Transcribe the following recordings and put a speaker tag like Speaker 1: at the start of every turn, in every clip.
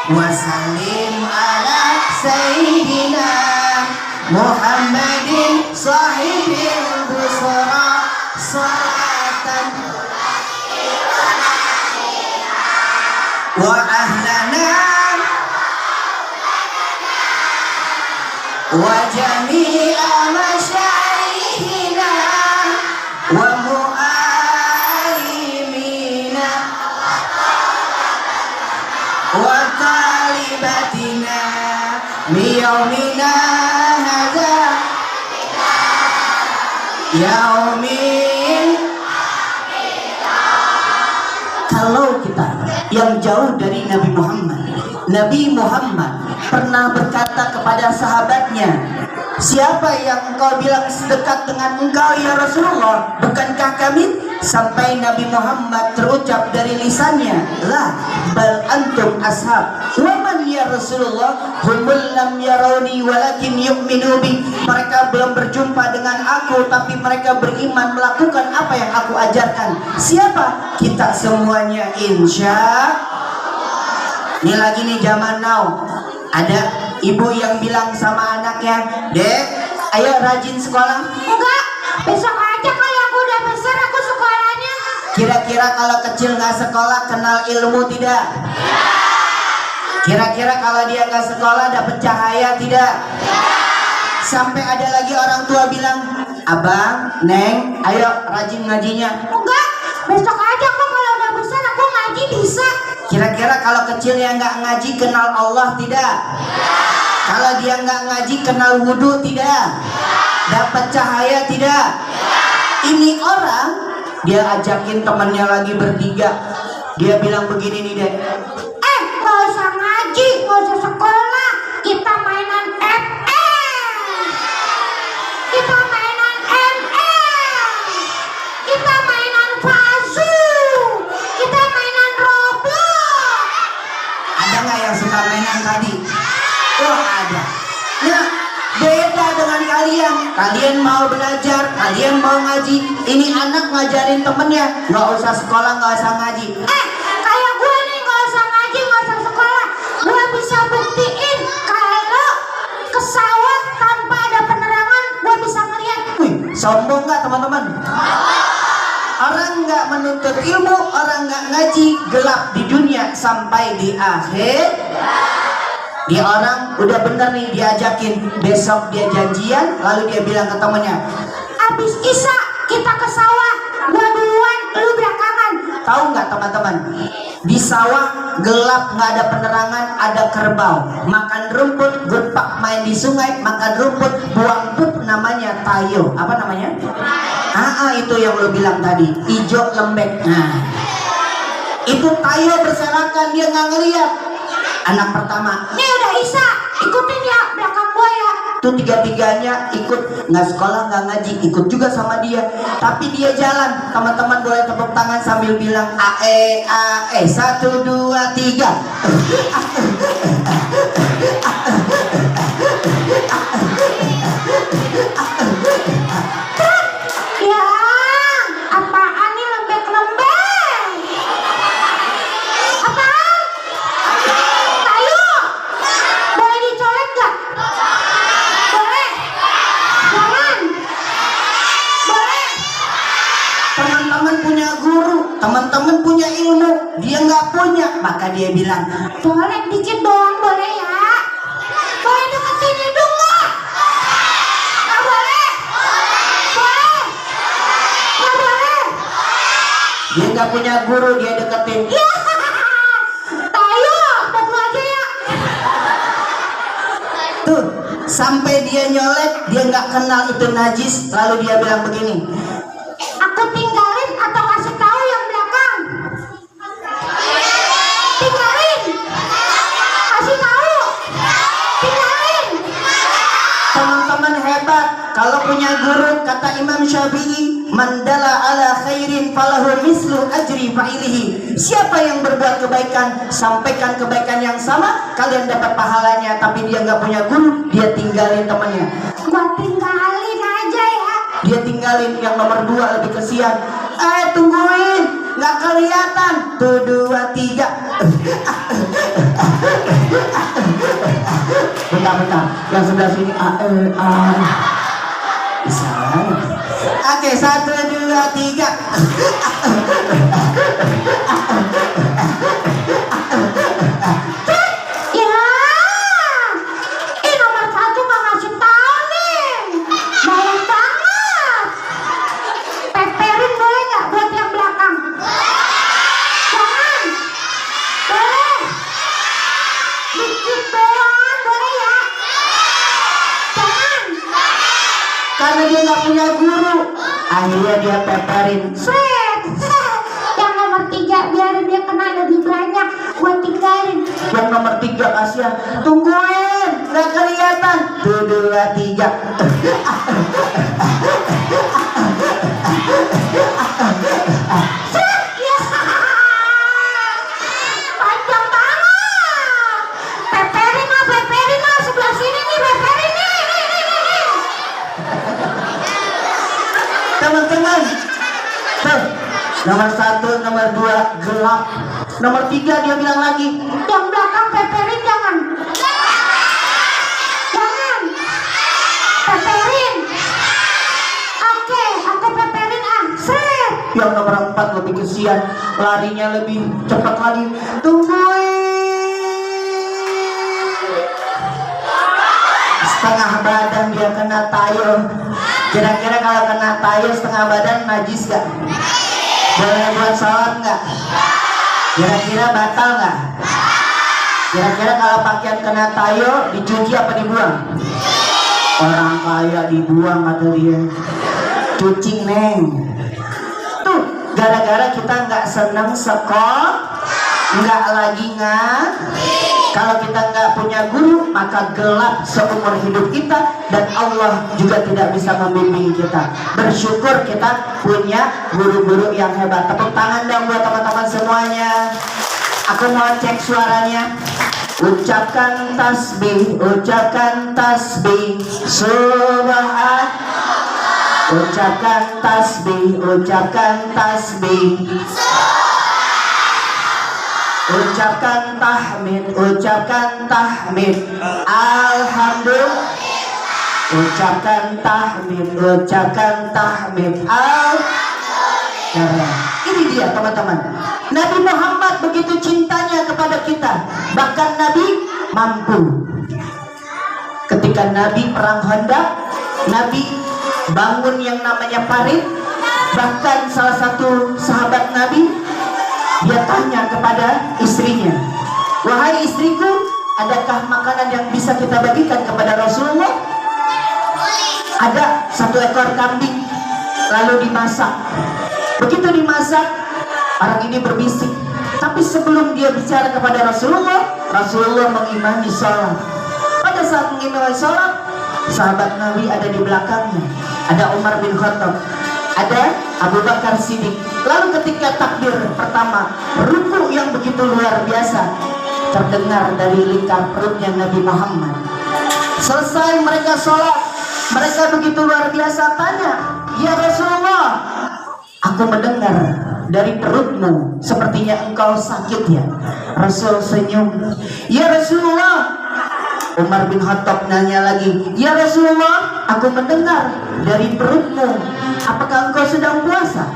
Speaker 1: wa sallim ala sayyidina Muhammadin sahibil busra salatan wa ahlana wa jami'a masyayikhina wa mu'alimina wa talibatina miyaumina hadha yaumin. Kalau kita yang jauh dari Nabi Muhammad pernah berkata kepada sahabatnya, siapa yang engkau bilang sedekat dengan engkau ya Rasulullah? Bukankah kami? Sampai Nabi Muhammad terucap dari lisannya, la bal antum ashab. Waman ya Rasulullah? Humul lam yarawni walakin yu'minu bi. Mereka belum berjumpa dengan aku, tapi mereka beriman melakukan apa yang aku ajarkan. Siapa? Kita semuanya, insya. Ini lagi nih zaman now. Ada ibu yang bilang sama anaknya, Dek, ayo rajin sekolah.
Speaker 2: Enggak, besok aja kalau aku udah besar aku sekolahnya.
Speaker 1: Kira-kira kalau kecil nggak sekolah kenal ilmu tidak? Kira-kira kalau dia nggak sekolah dapat cahaya tidak? Sampai ada lagi orang tua bilang, Abang, Neng, ayo rajin ngajinya.
Speaker 2: Enggak, besok aja kok kalau udah besar aku ngaji bisa.
Speaker 1: Kira-kira kalau kecilnya nggak ngaji kenal Allah tidak? Kalau dia nggak ngaji kenal wudhu tidak? Dapat cahaya tidak? Ini orang, dia ajakin temannya lagi bertiga. Dia bilang begini nih, Dek.
Speaker 2: Nggak usah ngaji, nggak usah sekolah. Kita mainan MM. Kita mainan MM. Kita mainan Fazu. Kita mainan Roblox.
Speaker 1: Ada nggak yang suka mainan tadi? Oh ada. Nah, beda dengan kalian. Kalian mau belajar, kalian mau ngaji. Ini anak ngajarin temennya, nggak usah sekolah, nggak usah ngaji.
Speaker 2: Kayak gue nih nggak usah ngaji, nggak usah sekolah. Gue bisa buktiin kalau ke sawah tanpa ada penerangan, gue bisa ngeliat.
Speaker 1: Wih, sombong nggak teman-teman? Orang nggak menuntut ilmu, orang nggak ngaji, gelap di dunia sampai di akhir. Dia orang udah bener nih, diajakin besok dia janjian, lalu dia bilang ke temennya,
Speaker 2: Abis Isya kita ke sawah, gue duluan, lu belakangan.
Speaker 1: tahu nggak teman-teman? Di sawah gelap, nggak ada penerangan, ada kerbau makan rumput, gerpak main di sungai, makan rumput, buang pup, namanya tayo. Apa namanya? Itu yang lo bilang tadi, ijo lembek. Nah, itu tayo berserakan, dia nggak ngeliat. Anak pertama,
Speaker 2: Nih udah Isya, ikutin ya belakang gue ya.
Speaker 1: tuh tiga-tiganya ikut, nggak sekolah nggak ngaji, ikut juga sama dia. Tapi dia jalan, teman-teman boleh tepuk tangan sambil bilang ae 1 2 3.
Speaker 2: Ya, apaan nih lembek-lembek? Apaan? Tayo, boleh dicolek gak? Boleh? Jangan? Boleh?
Speaker 1: Teman-teman punya guru, teman-teman punya ilmu, dia nggak punya, maka dia bilang,
Speaker 2: Colek dikit doang boleh ya? Boleh deketin hidung gak? Gak boleh? Boleh? Gak boleh?
Speaker 1: dia nggak punya guru, dia deketin.
Speaker 2: Ya, Tayo, buat lu aja ya.
Speaker 1: Tuh, sampai dia nyolek, dia nggak kenal itu najis, lalu dia bilang begini,
Speaker 2: Aku tinggalin atau kasih tahu yang belakang? Tinggalin. Kasih tahu. Tinggalin.
Speaker 1: teman-teman hebat. Kalau punya guru, kata Imam Syafi'i, mandala ala khairin falahu mislu ajri fa'ilihi. Siapa yang berbuat kebaikan, sampaikan kebaikan yang sama, kalian dapat pahalanya. Tapi dia nggak punya guru, dia tinggalin temannya.
Speaker 2: Gua tinggalin aja ya.
Speaker 1: Dia tinggalin yang nomor 2 lebih kesian. Tungguin, nggak kelihatan. Tuh 2 3. bentar. Yang sebelah sini bisa. Oke, 1, 2, 3.
Speaker 2: Ya, ini nomor 1 gak ngasih tahu nih. Banyak banget. Peperin boleh nggak buat yang belakang? Jangan. Boleh. Dikit doang, boleh ya? Jangan.
Speaker 1: Karena dia nggak punya guru, akhirnya dia peperin.
Speaker 2: Set. Yang nomor 3 biar dia kena lebih banyak. Gua tinggalin.
Speaker 1: Yang nomor 3 kasihan, tungguin, nggak kelihatan. 1, 2, 3.
Speaker 2: Set. Ya. Panjang banget. Peperin lah sebelah sini nih, peperin nih.
Speaker 1: Teman-teman, tuh, nomor 1, nomor 2 gelap. Nomor 3 dia bilang lagi,
Speaker 2: Yang belakang peperin jangan. Jangan. Peperin. Oke, aku peperin Set.
Speaker 1: yang nomor 4 lebih kesian, larinya lebih cepat lagi. Tungguin. Setengah badan dia kena tayo. Kira-kira kalau kena tayo setengah badan najis gak? Boleh buat sholat gak? Kira-kira batal gak? Kira-kira kalau pakaian kena tayo dicuci apa dibuang? Orang kaya dibuang kata dia. Cuci neng. Tuh, gara-gara kita nggak senang sekolah, nggak lagi kalau kita nggak punya guru, maka gelap seumur hidup kita, dan Allah juga tidak bisa membimbing kita. Bersyukur kita punya guru-guru yang hebat. Tepuk tangan dong buat teman-teman semuanya. Aku mau cek suaranya. Ucapkan tasbih, ucapkan tasbih, subhan. Ucapkan tasbih, ucapkan tasbih. Ucapkan tahmid, ucapkan tahmid. Alhamdulillah. Ucapkan tahmid, ucapkan tahmid. Alhamdulillah. Ini dia teman-teman. Nabi Muhammad begitu cintanya kepada kita. Bahkan Nabi mampu. Ketika Nabi perang Khandaq, Nabi bangun yang namanya parit. Bahkan salah satu sahabat Nabi, dia tanya kepada istrinya, wahai istriku, adakah makanan yang bisa kita bagikan kepada Rasulullah? Ada 1 ekor kambing, lalu dimasak. Begitu dimasak, orang ini berbisik. Tapi sebelum dia bicara kepada Rasulullah, Rasulullah mengimami sholat. Pada saat mengimami sholat, sahabat Nabi ada di belakangnya. Ada Umar bin Khattab, ada Abu Bakar Siddiq. Lalu ketika takbir pertama, ruku yang begitu luar biasa terdengar dari lingkar perutnya Nabi Muhammad. Selesai mereka sholat, mereka begitu luar biasa tanya, ya Rasulullah, aku mendengar dari perutmu sepertinya engkau sakit ya. Rasul senyum. Ya Rasulullah. Umar bin Khattab nanya lagi, ya Rasulullah, aku mendengar dari perutmu, apakah engkau sedang puasa?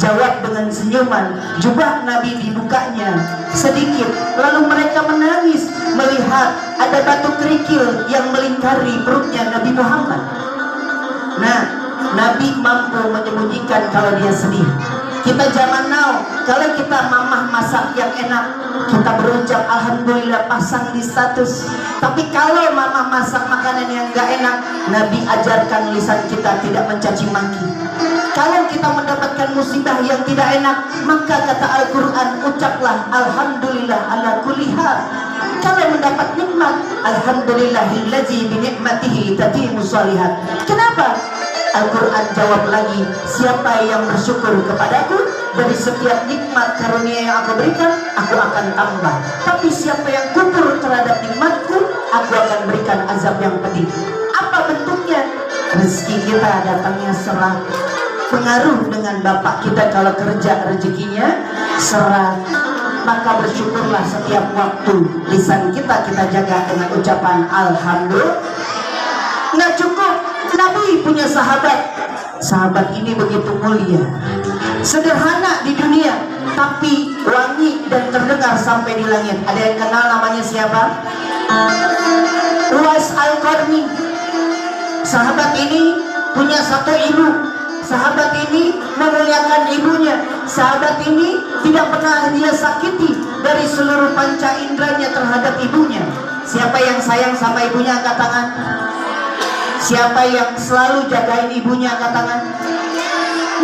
Speaker 1: Jawab dengan senyuman. Jubah Nabi dibukanya sedikit, lalu mereka menangis melihat ada batu kerikil yang melingkari perutnya Nabi Muhammad. Nah, Nabi mampu menyembunyikan kalau dia sedih. Kita zaman now, kalau kita mamah masak yang enak, kita berucap alhamdulillah, pasang di status. Tapi kalau mamah masak makanan yang gak enak, Nabi ajarkan lisan kita tidak mencaci maki. Kalau kita mendapatkan musibah yang tidak enak, maka kata Al-Quran, ucaplah alhamdulillah ala kulli hal. Kalau mendapat nikmat, alhamdulillahillazi bi ni'matihi tatimmu shalihat. Kenapa? Al-Quran jawab lagi, siapa yang bersyukur kepadaku, dari setiap nikmat karunia yang aku berikan, aku akan tambah. Tapi siapa yang kufur terhadap nikmatku, aku akan berikan azab yang pedih. Apa bentuknya? Rezeki kita datangnya serah. Pengaruh dengan bapak kita kalau kerja rezekinya serah. maka bersyukurlah setiap waktu. Lisan kita jaga dengan ucapan alhamdulillah. Nggak cukup, Nabi punya sahabat. Sahabat ini begitu mulia, sederhana di dunia, tapi wangi dan terdengar sampai di langit. Ada yang kenal namanya siapa? Uwais Al-Qarni. Sahabat ini punya satu ibu. Sahabat ini memuliakan ibunya. Sahabat ini tidak pernah dia sakiti dari seluruh panca inderanya terhadap ibunya. Siapa yang sayang sama ibunya, angkat tangan. Siapa yang selalu jagain ibunya, angkat tangan.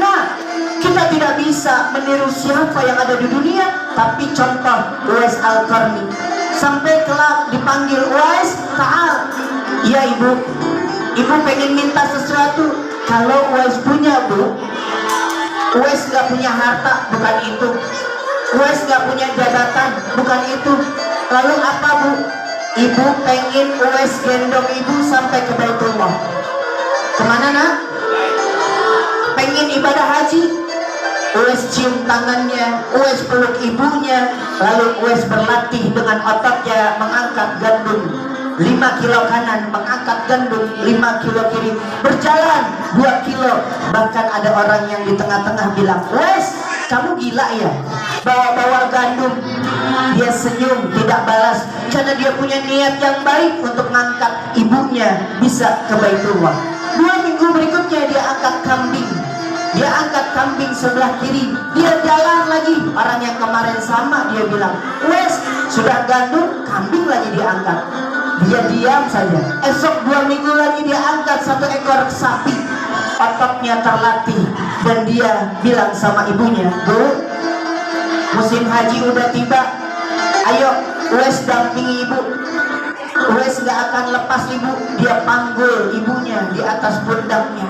Speaker 1: Nah, kita tidak bisa meniru siapa yang ada di dunia, tapi contoh Uwais Al-Qarni. Sampai kelak dipanggil, Uwais, ta'al. Ya ibu, ibu pengen minta sesuatu. Kalau Uwais punya, bu, Uwais gak punya harta, bukan itu. Uwais gak punya jabatan, bukan itu. Lalu apa, bu? Ibu pengen Uwais gendong ibu sampai ke Baitullah. Kemana, nak? Pengen ibadah haji. Uwais cium tangannya, Uwais peluk ibunya. Lalu Uwais berlatih dengan ototnya mengangkat gandum 5 kilo kanan, mengangkat gandum 5 kilo kiri, berjalan 2 kilo. Bahkan ada orang yang di tengah-tengah bilang, Uwais, kamu gila ya, bawa-bawa gandum. Dia senyum, tidak balas, karena dia punya niat yang baik untuk mengangkat ibunya bisa ke Baitullah. 2 minggu berikutnya dia angkat kambing. Dia angkat kambing sebelah kiri. Dia jalan lagi. Orang yang kemarin sama, dia bilang, Uwais, sudah gandum, kambing lagi dia angkat. Dia diam saja. Esok 2 minggu lagi dia angkat 1 ekor sapi. Ototnya terlatih. Dan dia bilang sama ibunya, Bu, musim haji udah tiba. Ayo, Uwais dampingi ibu. Uwais gak akan lepas ibu. Dia panggul ibunya di atas pundaknya,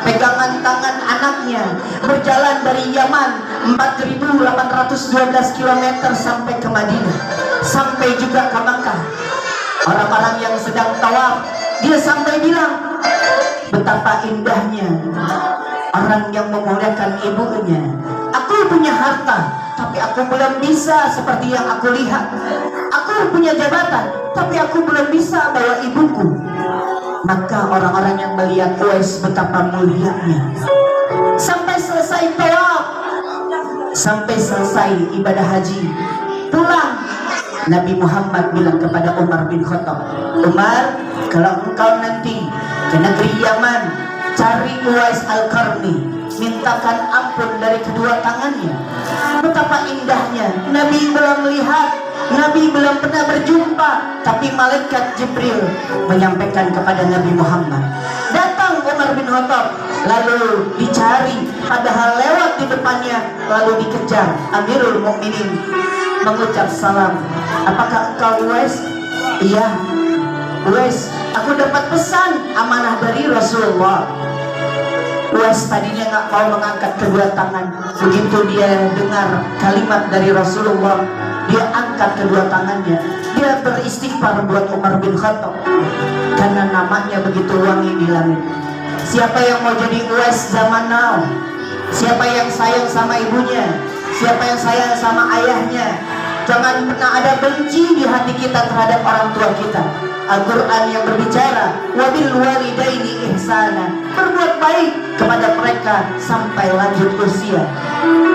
Speaker 1: pegangan tangan anaknya, berjalan dari Yaman 4.812 km sampai ke Madinah, sampai juga ke Makkah. Orang-orang yang sedang tawaf, dia sampai bilang, betapa indahnya orang yang memuliakan ibunya. Aku punya harta, tapi aku belum bisa seperti yang aku lihat. Aku punya jabatan, tapi aku belum bisa bawa ibuku. Maka orang-orang yang melihat Uwais betapa mulianya, sampai selesai tawaf, sampai selesai ibadah haji, pulang, Nabi Muhammad bilang kepada Umar bin Khattab, Umar, kalau engkau nanti ke negeri Yaman, cari Uwais Al-Qarni, mintakan ampun dari kedua tangannya. Betapa indahnya. Nabi belum melihat, Nabi belum pernah berjumpa, tapi malaikat Jibril menyampaikan kepada Nabi Muhammad. Datang Umar bin Khattab, lalu dicari, padahal lewat di depannya, lalu dikejar. Amirul Mukminin mengucap salam, apakah engkau Uwais? Iya, Uwais, aku dapat pesan amanah dari Rasulullah. Uwais tadinya nggak mau mengangkat kedua tangan. Begitu dia dengar kalimat dari Rasulullah, dia angkat kedua tangannya. Dia beristighfar buat Umar bin Khattab, karena namanya begitu wangi di langit. Siapa yang mau jadi Uwais zaman now? Siapa yang sayang sama ibunya? Siapa yang sayang sama ayahnya? Jangan pernah ada benci di hati kita terhadap orang tua kita. Al-Quran yang berbicara, wabil walidaini ihsana, berbuat baik kepada mereka sampai lanjut usia.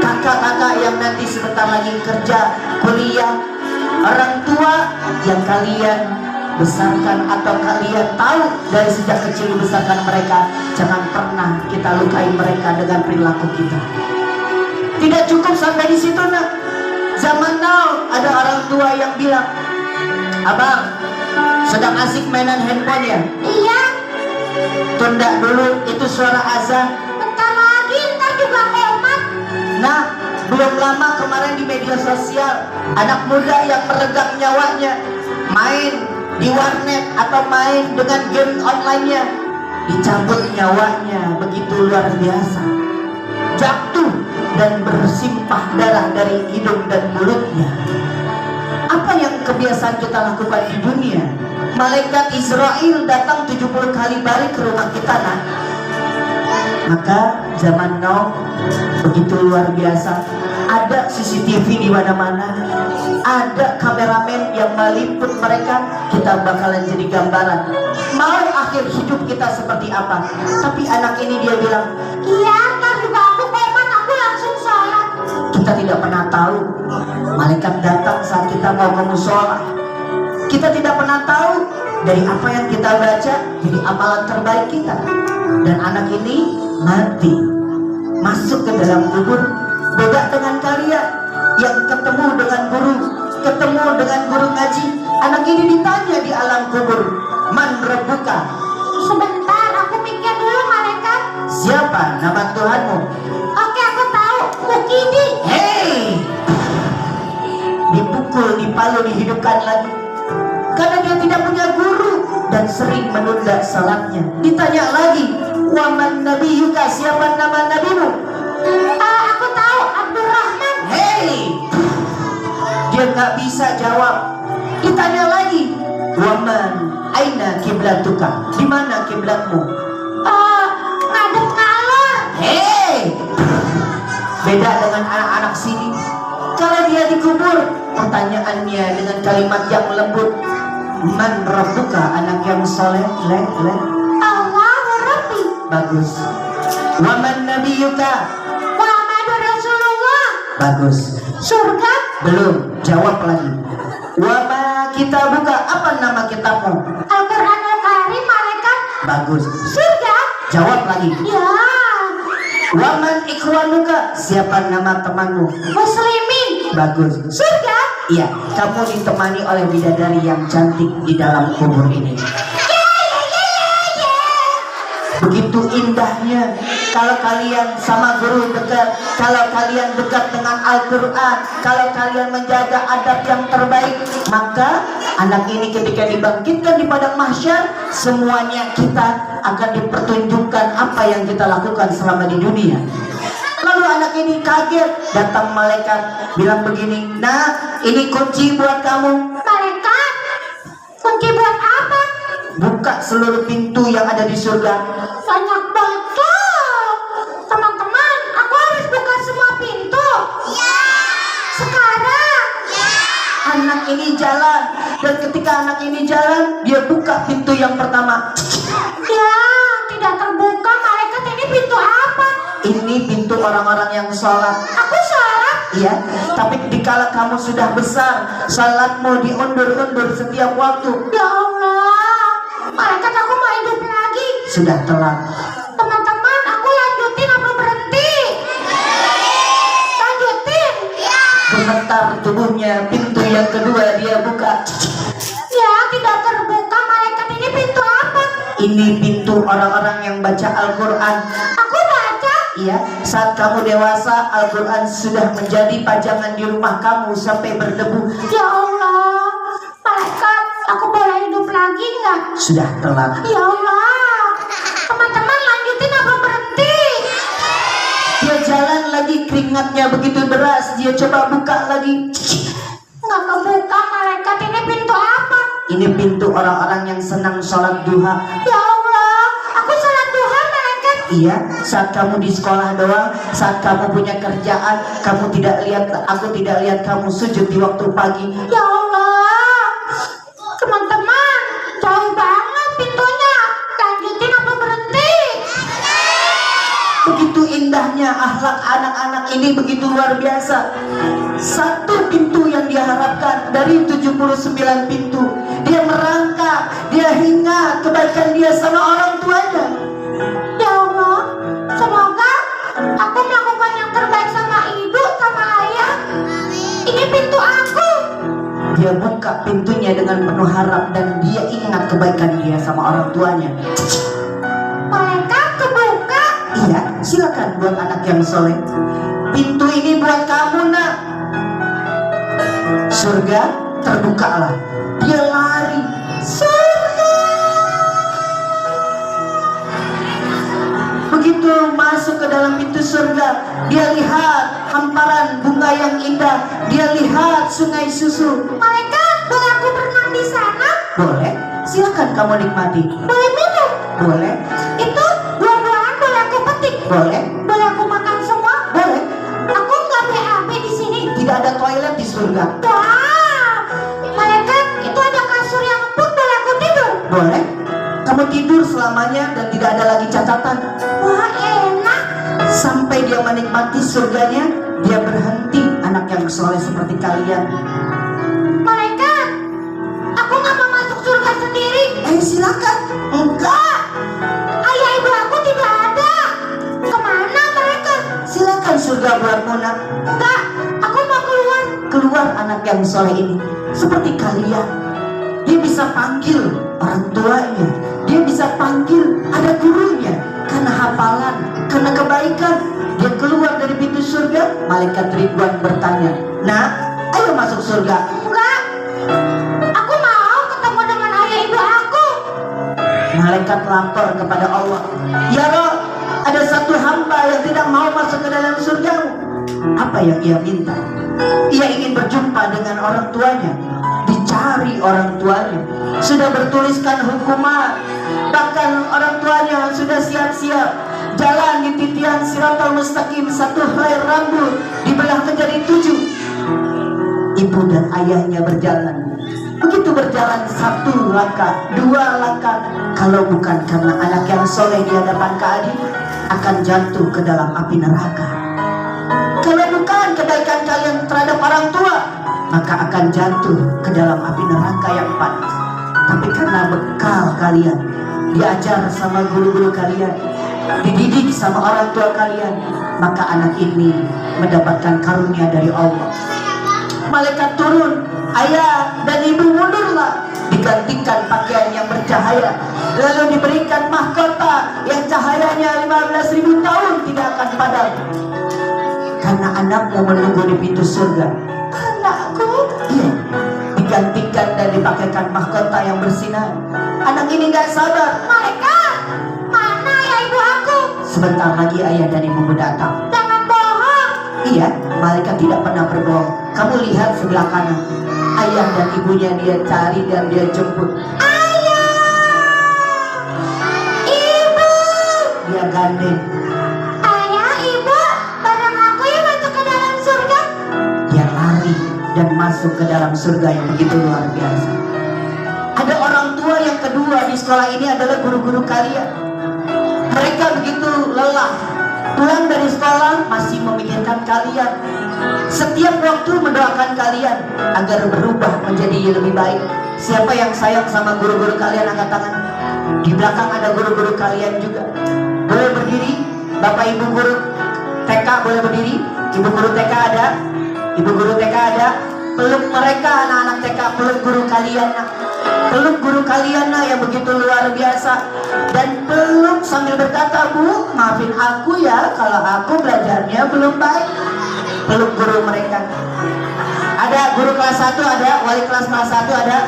Speaker 1: Kakak-kakak yang nanti sebentar lagi kerja, kuliah, orang tua yang kalian besarkan atau kalian tahu dari sejak kecil dibesarkan mereka, jangan pernah kita lukai mereka dengan perilaku kita. Tidak cukup sampai di situ, nak. Zaman now ada orang tua yang bilang, abang, sedang asik mainan handphone ya?
Speaker 2: Iya.
Speaker 1: Tunda dulu, itu suara azan.
Speaker 2: Bentar lagi, ntar juga komat.
Speaker 1: Nah, belum lama kemarin di media sosial, anak muda yang meregang nyawanya main di warnet atau main dengan game online-nya, dicabut nyawanya begitu luar biasa, jatuh dan bersimpah darah dari hidung dan mulutnya. Apa yang kebiasaan kita lakukan di dunia? Malaikat Israel datang 70 kali balik ke rumah kita, nak. Maka zaman now begitu luar biasa. ada CCTV di mana-mana, ada kameramen yang meliput mereka, kita bakalan jadi gambaran. Mau akhir hidup kita seperti apa? Tapi anak ini dia bilang,
Speaker 2: Iya, ntar juga aku komat, aku langsung sholat.
Speaker 1: kita tidak pernah tahu malaikat datang saat kita mau ke musola. Kita tidak pernah tahu dari apa yang kita baca jadi amalan terbaik kita. Dan anak ini mati, masuk ke dalam kubur. Beda dengan kalian yang ketemu dengan guru ngaji. Anak ini ditanya di alam kubur, man rabbuka?
Speaker 2: Sebentar, aku mikir dulu malaikat.
Speaker 1: Siapa nama Tuhanmu?
Speaker 2: Oke, aku tahu, Mukidi.
Speaker 1: Hei, dipukul, dipalu, dihidupkan lagi karena dia tidak punya guru dan sering menunda salatnya. Ditanya lagi, waman nabiyuka? Siapa nama nabimu?
Speaker 2: Aku tahu, Abdurrahman.
Speaker 1: Hei, dia nggak bisa jawab. Ditanya lagi, waman aina kiblatuka? Di mana kiblatmu?
Speaker 2: Ngadep ngalor.
Speaker 1: Hei, beda dengan anak-anak sini. Kalau dia dikubur, pertanyaannya dengan kalimat yang lembut, man rabbuka? Anak yang soleh,
Speaker 2: Allahu Rabbi.
Speaker 1: bagus. Waman nabiyuka?
Speaker 2: Muhammadur Rasulullah.
Speaker 1: Bagus.
Speaker 2: Surga.
Speaker 1: Belum, jawab lagi. Wama kitabuka? Apa nama kitabmu?
Speaker 2: Al-Quranul Karim, malaikat.
Speaker 1: Bagus.
Speaker 2: Surga.
Speaker 1: Jawab lagi.
Speaker 2: Ya.
Speaker 1: Waman ikhwanuka? Siapa nama temanmu?
Speaker 2: Muslimin.
Speaker 1: Bagus.
Speaker 2: Surga.
Speaker 1: Iya, kamu ditemani oleh bidadari yang cantik di dalam kubur ini. Begitu indahnya kalau kalian sama guru dekat, kalau kalian dekat dengan Al-Quran, kalau kalian menjaga adab yang terbaik, maka anak ini ketika dibangkitkan di padang mahsyar, semuanya kita akan dipertunjukkan apa yang kita lakukan selama di dunia. Lalu anak ini kaget, datang malaikat bilang begini, nah ini kunci buat kamu.
Speaker 2: Malaikat. Kunci buat apa?
Speaker 1: Buka seluruh pintu yang ada di surga.
Speaker 2: Banyak banget. Teman-teman, aku harus buka semua pintu. Ya. Sekarang.
Speaker 1: Anak ini jalan, dan ketika anak ini jalan, dia buka pintu yang pertama.
Speaker 2: Ya, tidak terbuka. Malaikat, ini pintu apa?
Speaker 1: Ini pintu orang-orang yang sholat.
Speaker 2: Aku sholat.
Speaker 1: Iya, tapi dikala kamu sudah besar, sholatmu diundur-undur setiap waktu.
Speaker 2: Ya Allah. Malaikat, aku mau hidup lagi.
Speaker 1: Sudah telat.
Speaker 2: Teman-teman, aku lanjutin apa berhenti? Lanjutin.
Speaker 1: Gemetar tubuhnya, pintu yang kedua dia buka.
Speaker 2: Ya, tidak terbuka. Malaikat, ini pintu apa?
Speaker 1: Ini pintu orang-orang yang baca Al-Quran.
Speaker 2: Aku baca.
Speaker 1: Iya, saat kamu dewasa, Al-Quran sudah menjadi pajangan di rumah kamu sampai berdebu.
Speaker 2: Ya Allah. Malaikat, aku boleh hidup lagi nggak?
Speaker 1: Sudah telat.
Speaker 2: Ya Allah. Teman-teman, lanjutin apa berhenti?
Speaker 1: Dia jalan lagi, keringatnya begitu deras. Dia coba buka lagi.
Speaker 2: Nggak kebuka. Malaikat, ini pintu apa?
Speaker 1: Ini pintu orang-orang yang senang sholat duha.
Speaker 2: Ya Allah. Aku sholat duha, malaikat.
Speaker 1: Iya, saat kamu di sekolah doang, saat kamu punya kerjaan, aku tidak lihat kamu sujud di waktu pagi.
Speaker 2: Ya Allah. Teman-teman, jauh banget pintunya. Lanjutin apa berhenti?
Speaker 1: Begitu indahnya akhlak anak-anak ini, begitu luar biasa. Satu pintu yang dia harapkan dari 79 pintu. Dia merangkak, dia ingat kebaikan dia sama orang tuanya.
Speaker 2: Ya Allah, semoga aku melakukan yang terbaik sama ibu, sama ayah. Ini pintu aku.
Speaker 1: Dia buka pintunya dengan penuh harap dan dia ingat kebaikan dia sama orang tuanya.
Speaker 2: Malaikat, kebuka.
Speaker 1: Iya, silakan buat anak yang soleh. Pintu ini buat kamu, nak. Surga terbukalah. Dia lari. Surga. Begitu masuk ke dalam pintu surga, dia lihat hamparan bunga yang indah. Dia lihat sungai susu.
Speaker 2: Malaikat, boleh aku berenang di sana?
Speaker 1: Boleh, silakan kamu nikmati.
Speaker 2: Boleh minum?
Speaker 1: Boleh,
Speaker 2: Itu buah-buahan boleh aku petik?
Speaker 1: boleh,
Speaker 2: Boleh aku makan semua?
Speaker 1: boleh.
Speaker 2: Aku nggak BAB di sini.
Speaker 1: surga.
Speaker 2: Wah, malaikat, itu ada kasur yang empuk, boleh aku tidur?
Speaker 1: Boleh. Kamu tidur selamanya dan tidak ada lagi catatan.
Speaker 2: Wah, enak.
Speaker 1: Sampai dia menikmati surganya, dia berhenti. Anak yang soleh seperti kalian.
Speaker 2: Malaikat, aku nggak mau masuk surga sendiri.
Speaker 1: Silakan. Enggak.
Speaker 2: Ayah ibu aku tidak ada. Kemana mereka?
Speaker 1: Silakan surga buatmu nak.
Speaker 2: Enggak, aku mau keluar.
Speaker 1: Keluar anak yang soleh ini. Seperti kalian. Dia bisa panggil orang tuanya. Dia bisa panggil ada gurunya. Karena hafalan, karena kebaikan. Dia keluar dari pintu surga. Malaikat Ridwan bertanya, "Nak, ayo masuk surga."
Speaker 2: Enggak, aku mau ketemu dengan ayah ibu aku.
Speaker 1: Malaikat lapor kepada Allah, "Ya Rob, ada satu hamba yang tidak mau masuk ke dalam surgamu." Apa yang ia minta? Ia ingin berjumpa dengan orang tuanya. Dicari orang tuanya. Sudah bertuliskan hukuman. Bahkan orang tuanya sudah siap-siap jalan di titian Siratal Mustaqim. Satu helai rambut dibelah menjadi 7. Ibu dan ayahnya berjalan. Begitu berjalan 1 langkah, 2 langkah. Kalau bukan karena anak yang soleh di hadapan keadil, akan jatuh ke dalam api neraka. Kalau bukan kebaikan kalian terhadap orang tua, maka akan jatuh ke dalam api neraka yang panas. Tapi karena bekal kalian, diajar sama guru-guru kalian, dididik sama orang tua kalian, maka anak ini mendapatkan karunia dari Allah. Malaikat turun, ayah dan ibu mundurlah, digantikan pakaian yang bercahaya, lalu diberikan mahkota yang cahayanya 15.000 tahun tidak akan padam. Karena anakmu menunggu di pintu surga. Anakku? Iya, digantikan dan dipakaikan mahkota yang bersinar. Anak ini gak sabar.
Speaker 2: Malaikat, mana ayah ibu aku?
Speaker 1: Sebentar lagi ayah dan ibumu datang.
Speaker 2: Jangan bohong.
Speaker 1: Iya, malaikat tidak pernah berbohong. Kamu lihat sebelah kanan. Ayah dan ibunya dia cari dan dia jemput.
Speaker 2: Ayah, ibu.
Speaker 1: Dia gandeng.
Speaker 2: Ayah, ibu, bareng aku ya masuk ke dalam surga.
Speaker 1: Dia lari dan masuk ke dalam surga yang begitu luar biasa. Ada orang tua yang kedua di sekolah ini adalah guru-guru kalian. Mereka begitu lelah, pulang dari sekolah masih memikirkan kalian. Setiap waktu mendoakan kalian agar berubah menjadi lebih baik. Siapa yang sayang sama guru-guru kalian, angkat tangan. Di belakang ada guru-guru kalian juga. Boleh berdiri. Bapak ibu guru TK boleh berdiri. Ibu guru TK ada. Ibu guru TK ada. Peluk mereka anak-anak TK. Peluk guru kalian nak. Peluk guru kalian nak yang begitu luar biasa. Dan peluk sambil berkata, "Bu, maafin aku ya kalau aku belajarnya belum baik." Peluk guru mereka. Ada guru kelas 1 ada, wali kelas 1 ada.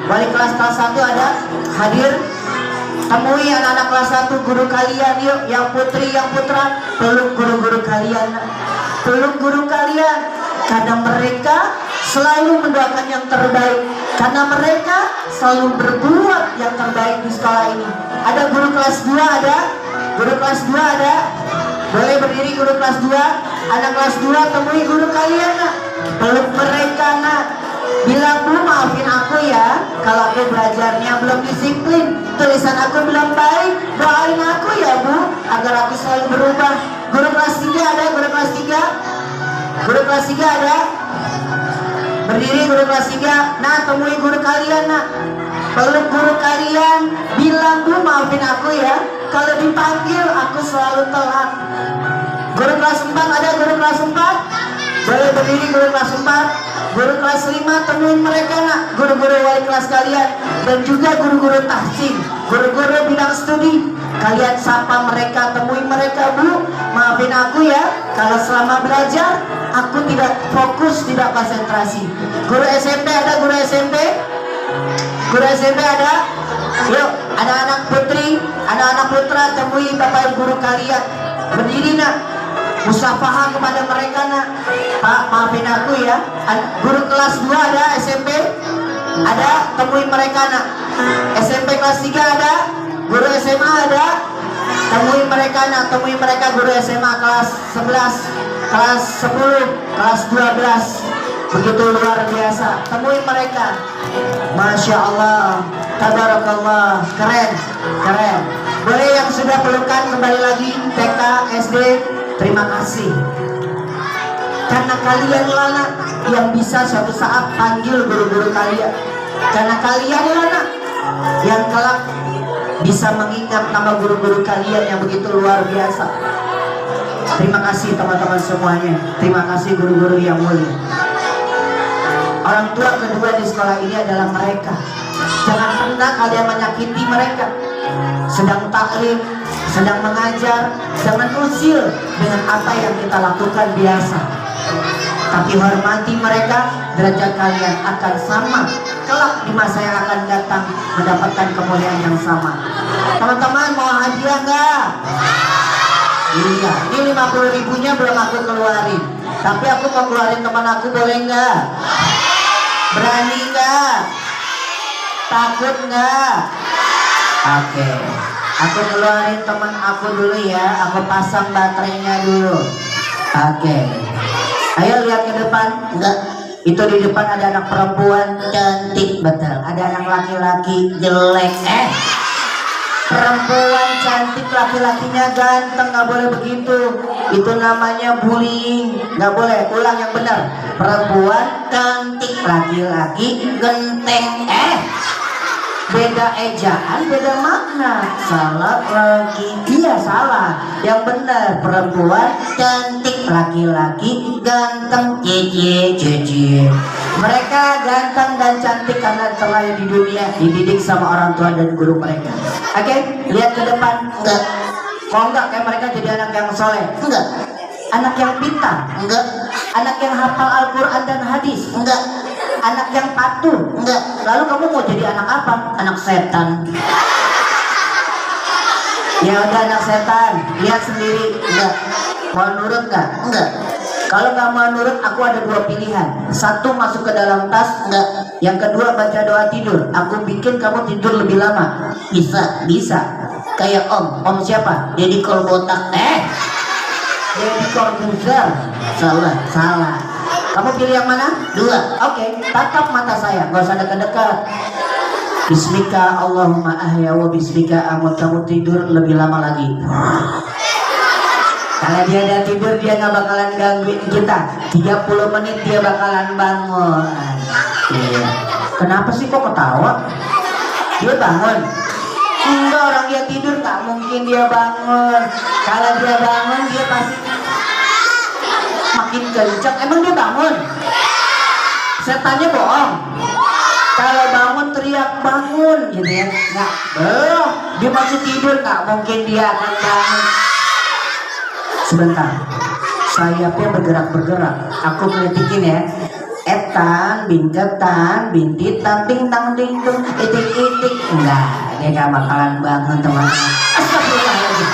Speaker 1: Wali kelas 1 ada. Hadir. Temui anak-anak kelas 1 guru kalian yuk, yang putri, yang putra. Peluk guru-guru kalian. Peluk guru kalian. Karena mereka selalu mendoakan yang terbaik. Karena mereka selalu berbuat yang terbaik di sekolah ini. Ada guru kelas 2 ada. Guru kelas 2 ada. Boleh berdiri guru kelas 2. Anak kelas 2 temui guru kalian nak. Peluk mereka nak. Bilang, "Bu, maafin aku ya kalau aku belajarnya belum disiplin, tulisan aku belum baik. Doain aku ya Bu, agar aku selalu berubah." Guru kelas 3 ada. Guru kelas 3. Guru kelas 3 ada. Berdiri guru kelas 3. Nah, temui guru kalian nak. Peluk guru kalian. Bilang, "Bu, maafin aku ya kalau dipanggil aku selalu telat." Guru kelas 4 ada. Guru kelas 4 boleh berdiri. Guru kelas 4. Guru kelas 5 temuin mereka nak. Guru-guru wali kelas kalian. Dan juga guru-guru tahsin, guru-guru bidang studi. Kalian sapa mereka, temuin mereka. "Bu, maafin aku ya kalau selama belajar aku tidak fokus, tidak konsentrasi." Guru SMP ada. Guru SMP. Guru SMP ada. Yuk, anak-anak putri, anak-anak putra, temui bapak ibu guru kalian. Berdiri nak. Musafahah kepada mereka nak. "Pak, maafin aku ya." Guru kelas 2 ada. SMP ada. Temui mereka nak. SMP kelas 3 ada. Guru SMA ada. Temui mereka nak. Temui mereka guru SMA kelas 11, kelas 10, kelas 12. begitu luar biasa. Temui mereka. Masya Allah, tabarakallah, keren, keren. Boleh yang sudah pelukan kembali lagi TK, SD, terima kasih. Karena kalian lana yang bisa suatu saat panggil guru-guru kalian. Karena kalian lana yang kelak bisa mengingat nama guru-guru kalian yang begitu luar biasa. Terima kasih teman-teman semuanya. Terima kasih guru-guru yang mulia. Orang tua kedua di sekolah ini adalah mereka. Jangan pernah kalian menyakiti mereka. Sedang taklim, sedang mengajar, jangan usil dengan apa yang kita lakukan biasa. Tapi hormati mereka, derajat kalian akan sama. Kelak di masa yang akan datang mendapatkan kemuliaan yang sama. Teman-teman mau hadiah nggak? Iya, ini 50.000-nya belum aku keluarin. Tapi aku mau keluarin teman aku, boleh nggak? Berani nggak? Takut nggak? Oke, aku keluarin teman aku dulu ya. Aku pasang baterainya dulu. Oke, ayo lihat ke depan. Enggak, itu di depan ada anak perempuan cantik, betul. Ada anak laki-laki jelek. Perempuan cantik, laki-lakinya ganteng, nggak boleh begitu. Itu namanya bullying, nggak boleh. Ulang yang benar. Perempuan cantik, laki-laki genteng. Beda ejaan, beda makna. Salah lagi. Iya salah. Yang benar, perempuan cantik, laki-laki ganteng. Cici. Mereka ganteng dan cantik karena terlahir di dunia, dididik sama orang tua dan guru mereka. Oke, lihat ke depan. Enggak. Mau enggak kayak mereka jadi anak yang soleh? Enggak. Anak yang pintar? Enggak. Anak yang hafal Al-Quran dan hadis? Enggak. Anak yang patuh? Enggak. Lalu kamu mau jadi anak apa? Anak setan. Ya udah, anak setan. Lihat sendiri. Enggak. Mau nurut enggak? Enggak. Kalau nggak mau nurut, aku ada dua pilihan. Satu, masuk ke dalam tas. Enggak. Yang kedua, baca doa tidur. Aku bikin kamu tidur lebih lama. Bisa. Kayak om. Om siapa? Deddy Kolbotak. Deddy Corbuzier. Salah. Kamu pilih yang mana? Dua. Oke, tatap mata saya, nggak usah dekat-dekat. Bismika Allahumma ahya wa bismika amut. Kamu tidur lebih lama lagi. Kalau dia udah tidur, dia nggak bakalan gangguin kita. 30 menit dia bakalan bangun. Iya. Kenapa sih kok ketawa? Dia bangun. Enggak, orang dia tidur tak mungkin dia bangun. Kalau dia bangun, dia pasti makin kencang. Emang dia bangun? Setannya bohong. Kalau bangun teriak bangun gitu ya. Nggak, dia masih tidur, nggak mungkin dia akan bangun. Sebentar, sayapnya bergerak. Aku kritikin ya. Etan, bintetan, bintitan, ting tang ting tung, itik. Enggak, dia gak bakalan bangun teman-teman. Astagfirullahaladzim.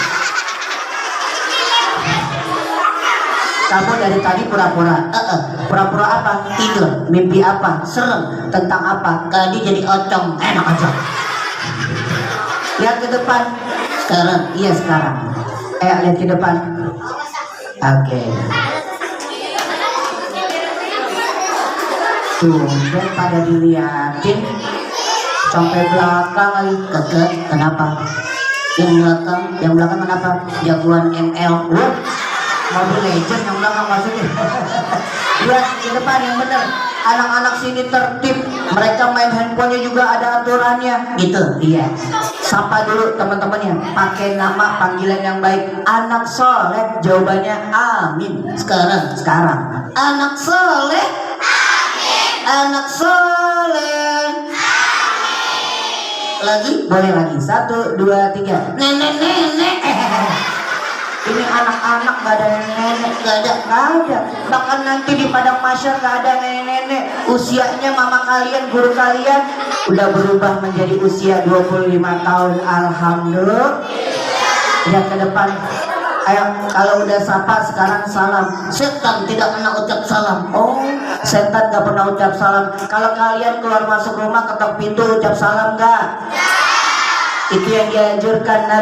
Speaker 1: Kamu dari tadi pura-pura. Pura-pura apa? Tidur. Mimpi apa? Serem. Tentang apa? Tadi jadi ocong. Enak aja. Lihat ke depan. Sekarang. Iya sekarang. Lihat ke depan. Oke. Tuh, dan pada dilihatin sampai belakang lagi. Kagak. Kenapa? Yang belakang kenapa? Jagoan ML. Mobile Legends yang belakang maksudnya. Lihat di depan yang benar. Anak-anak sini tertib. Mereka main handphonenya juga ada aturannya. Gitu. Iya. Sapa dulu teman-temannya. Pakai nama panggilan yang baik. Anak soleh. Jawabannya amin. Sekarang. Anak soleh. Amin. Anak soleh. Amin. Lagi? Boleh lagi. 1, 2, 3. Nenek. Ini anak-anak gak ada nenek, gak ada. Bahkan nanti di padang mahsyar gak ada nenek. Usianya mama kalian, guru kalian udah berubah menjadi usia 25 tahun. Alhamdulillah. Lihat ke depan. Ayo, kalau udah sapa sekarang salam. Setan tidak pernah ucap salam. Oh, setan gak pernah ucap salam. Kalau kalian keluar masuk rumah ketok pintu ucap salam gak? Itu yang dianjurkan Nabi.